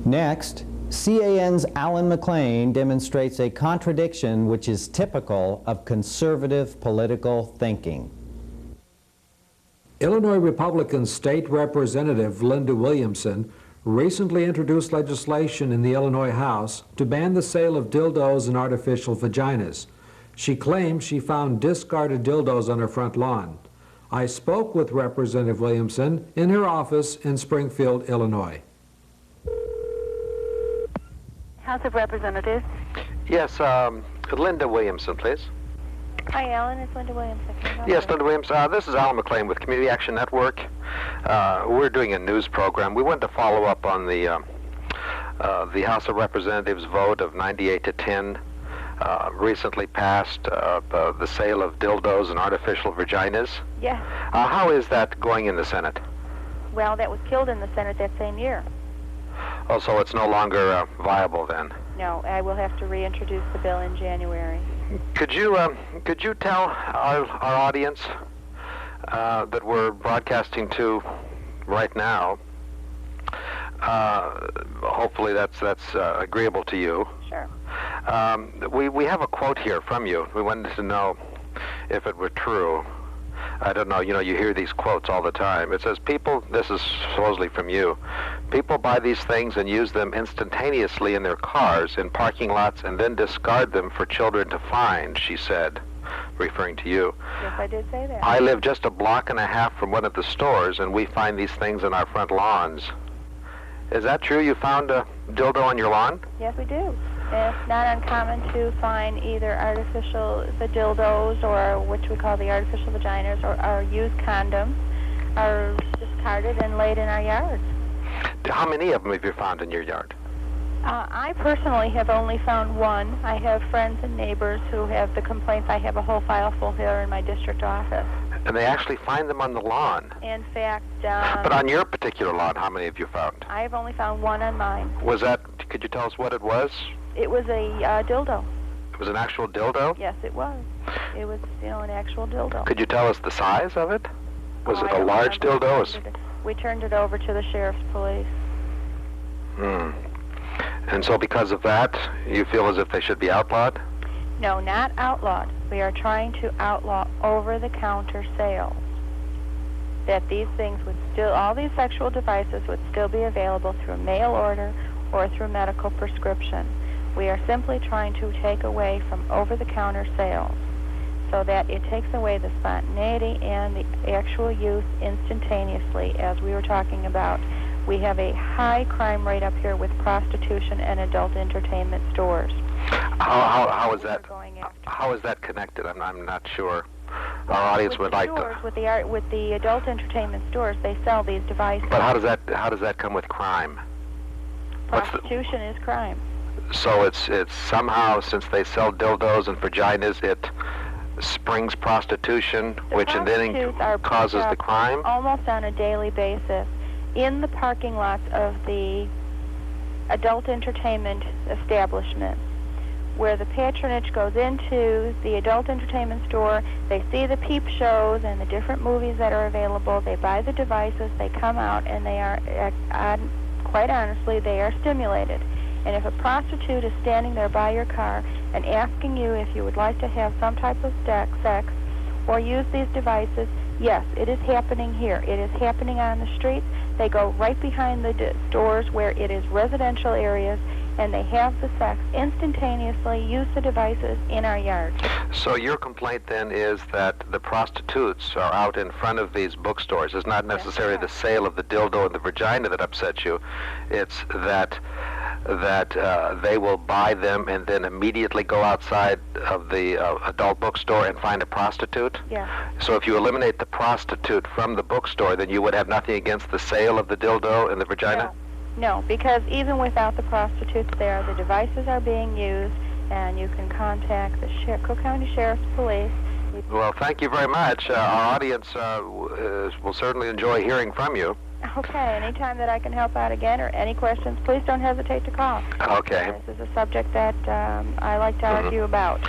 Next, C.A.N's Alan McLean demonstrates a contradiction which is typical of conservative political thinking. Illinois Republican State Representative Linda Williamson recently introduced legislation in the Illinois House to ban the sale of dildos and artificial vaginas. She claims she found discarded dildos on her front lawn. I spoke with Representative Williamson in her office in Springfield, Illinois. House of Representatives. Yes, Linda Williamson, please. Hi, Alan. It's Linda Williamson. Yes, Linda Williamson. This is Alan McLean with Community Action Network. We're doing a news program. We wanted to follow up on the House of Representatives vote of 98 to 10 recently passed the sale of dildos and artificial vaginas. Yes. How is that going in the Senate? Well, that was killed in the Senate that same year. Oh, so it's no longer viable then? No, I will have to reintroduce the bill in January. Could you tell our audience that we're broadcasting to right now? Hopefully that's agreeable to you. Sure. We have a quote here from you. We wanted to know if it were true. I don't know, you hear these quotes all the time. It says, this is supposedly from you, people buy these things and use them instantaneously in their cars, in parking lots, and then discard them for children to find, she said, referring to you. Yes, I did say that. I live just a block and a half from one of the stores, and we find these things in our front lawns. Is that true? You found a dildo on your lawn? Yes, we do. It's not uncommon to find either the dildos, or which we call the artificial vaginas, or used condoms, are discarded and laid in our yards. How many of them have you found in your yard? I personally have only found one. I have friends and neighbors who have the complaints. I have a whole file full here in my district office. And they actually find them on the lawn? In fact... but on your particular lawn, how many have you found? I have only found one on mine. Could you tell us what it was? It was a dildo. It was an actual dildo? Yes, it was. It was, an actual dildo. Could you tell us the size of it? Was it a large dildo? We turned it over to the sheriff's police. And so because of that, you feel as if they should be outlawed? No, not outlawed. We are trying to outlaw over-the-counter sales. That these things all these sexual devices would still be available through mail order or through medical prescription. We are simply trying to take away from over-the-counter sales so that it takes away the spontaneity and the actual use instantaneously, as we were talking about. We have a high crime rate up here with prostitution and adult entertainment stores. How is that? How is that connected? I'm not sure. Our audience would like to. With the adult entertainment stores, they sell these devices. But how does that come with crime? Prostitution is crime. So it's somehow, since they sell dildos and vaginas, it springs prostitution, which then causes the crime? Almost on a daily basis in the parking lots of the adult entertainment establishments, where the patronage goes into the adult entertainment store, they see the peep shows and the different movies that are available, they buy the devices, they come out, and they are, quite honestly, they are stimulated. And if a prostitute is standing there by your car and asking you if you would like to have some type of sex or use these devices, yes, it is happening here. It is happening on the streets. They go right behind the stores where it is residential areas, and they have the sex instantaneously, use the devices in our yards. So your complaint then is that the prostitutes are out in front of these bookstores. It's not necessarily the sale of the dildo and the vagina that upsets you. It's that they will buy them and then immediately go outside of the adult bookstore and find a prostitute? Yeah. So if you eliminate the prostitute from the bookstore, then you would have nothing against the sale of the dildo and the vagina? No, because even without the prostitutes there, the devices are being used, and you can contact the Cook County Sheriff's Police. Well, thank you very much. Our audience will certainly enjoy hearing from you. Okay, anytime that I can help out again or any questions, please don't hesitate to call. Okay. This is a subject that I like to argue about.